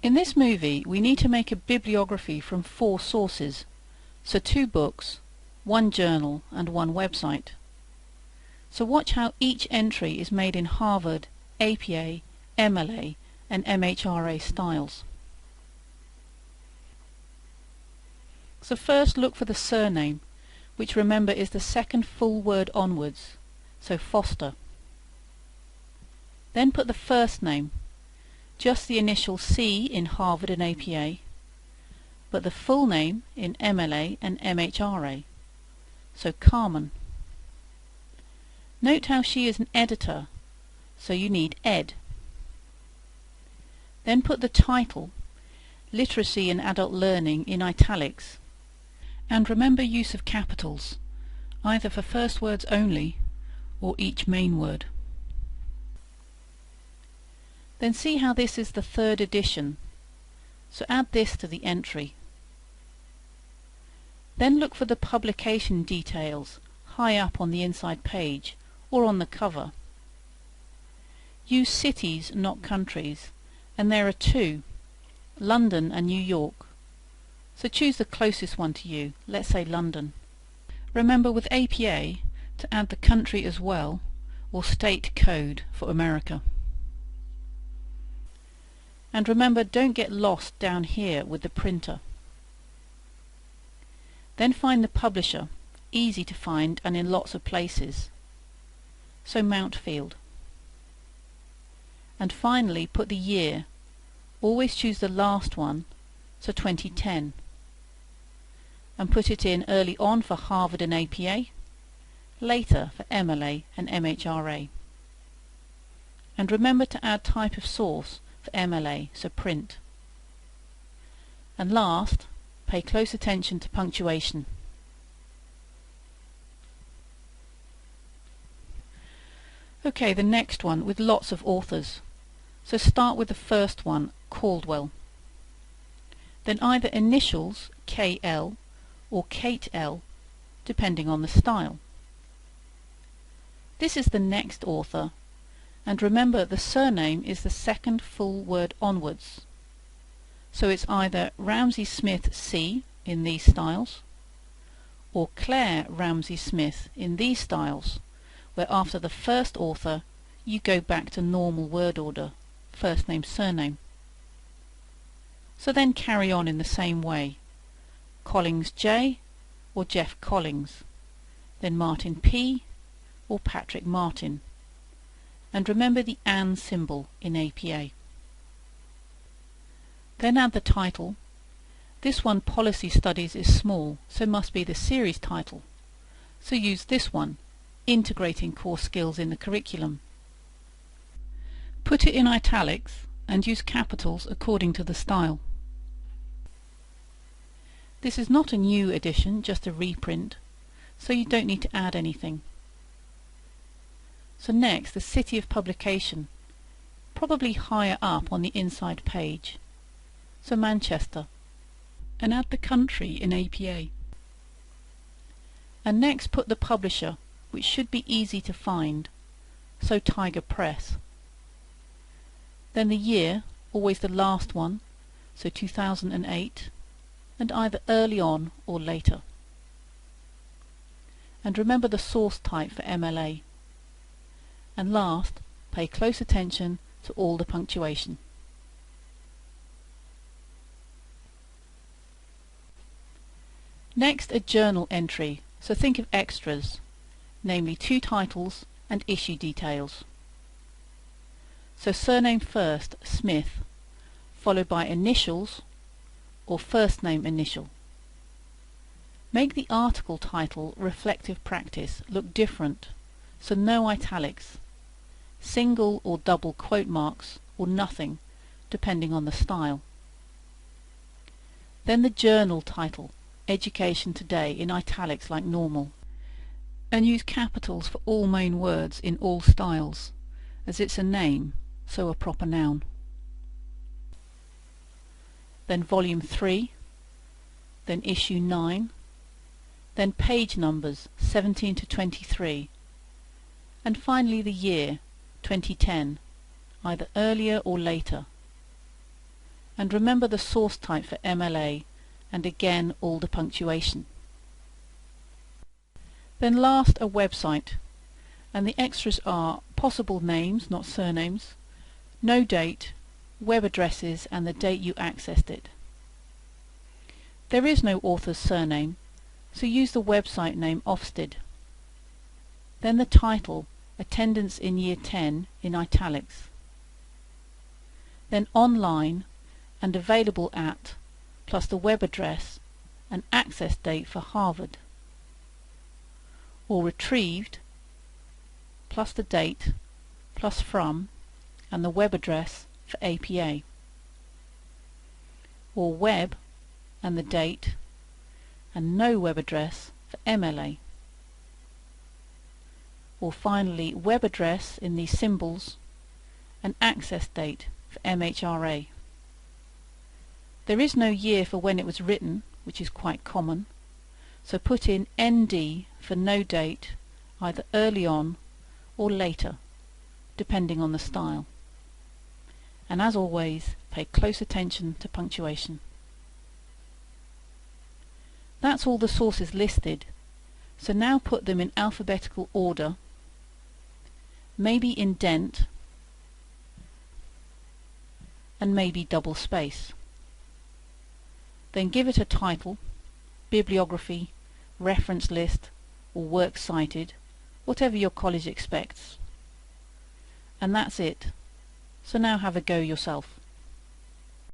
In this movie we need to make a bibliography from 4 sources, so 2 books, 1 journal and 1 website. So watch how each entry is made in Harvard, APA, MLA and MHRA styles. So first look for the surname, which remember is the second full word onwards, so Foster. Then put the first name, just the initial C in Harvard and APA, but the full name in MLA and MHRA, so Carmen. Note how she is an editor, so you need Ed. Then put the title, Literacy and Adult Learning, in italics, and remember use of capitals, either for first words only or each main word. Then see how this is the 3rd edition, so add this to the entry. Then look for the publication details high up on the inside page or on the cover. Use cities, not countries, and there are 2, London and New York. So choose the closest one to you, let's say London. Remember with APA to add the country as well, or state code for America. And remember, don't get lost down here with the printer. Then find the publisher, easy to find and in lots of places, so Mountfield. And finally put the year, always choose the last one, so 2010, and put it in early on for Harvard and APA, later for MLA and MHRA. And remember to add type of source for MLA, so print. And last, pay close attention to punctuation. Okay, the next one with lots of authors. So start with the first one, Caldwell. Then either initials, KL, or Kate L, depending on the style. This is the next author, and remember the surname is the second full word onwards. So it's either Ramsey Smith C in these styles, or Claire Ramsey Smith in these styles, where after the first author you go back to normal word order, first name, surname. So then carry on in the same way. Collins J or Jeff Collins, then Martin P or Patrick Martin, and remember the and symbol in APA. Then add the title. This one, Policy Studies, is small, so must be the series title, so use this one, Integrating Core Skills in the Curriculum. Put it in italics and use capitals according to the style. This is not a new edition, just a reprint, so you don't need to add anything. So next, the city of publication, probably higher up on the inside page, so Manchester, and add the country in APA. And next put the publisher, which should be easy to find, so Tiger Press. Then the year, always the last one, so 2008, and either early on or later. And remember the source type for MLA. And last, pay close attention to all the punctuation. Next, a journal entry, so think of extras, namely 2 titles and issue details. So surname first, Smith, followed by initials or first name initial. Make the article title Reflective Practice look different, so no italics, single or double quote marks, or nothing, depending on the style. Then the journal title, Education Today, in italics like normal, and use capitals for all main words in all styles, as it's a name, so a proper noun. Then volume 3, then issue 9, then page numbers 17 to 23, and finally the year, 2010, either earlier or later. And remember the source type for MLA, and again all the punctuation. Then last, a website, and the extras are possible names, not surnames, no date, web addresses, and the date you accessed it. There is no author's surname, so use the website name Ofsted. Then the title, Attendance in Year 10, in italics. Then online and available at, plus the web address and access date for Harvard. Or retrieved, plus the date, plus from, and the web address for APA. Or web and the date, and no web address for MLA. Or finally web address in these symbols and access date for MHRA. There is no year for when it was written, which is quite common, so put in ND for no date, either early on or later, depending on the style. And as always, pay close attention to punctuation. That's all the sources listed, so now put them in alphabetical order, maybe indent, and maybe double space. Then give it a title, bibliography, reference list, or works cited, whatever your college expects. And that's it. So now have a go yourself.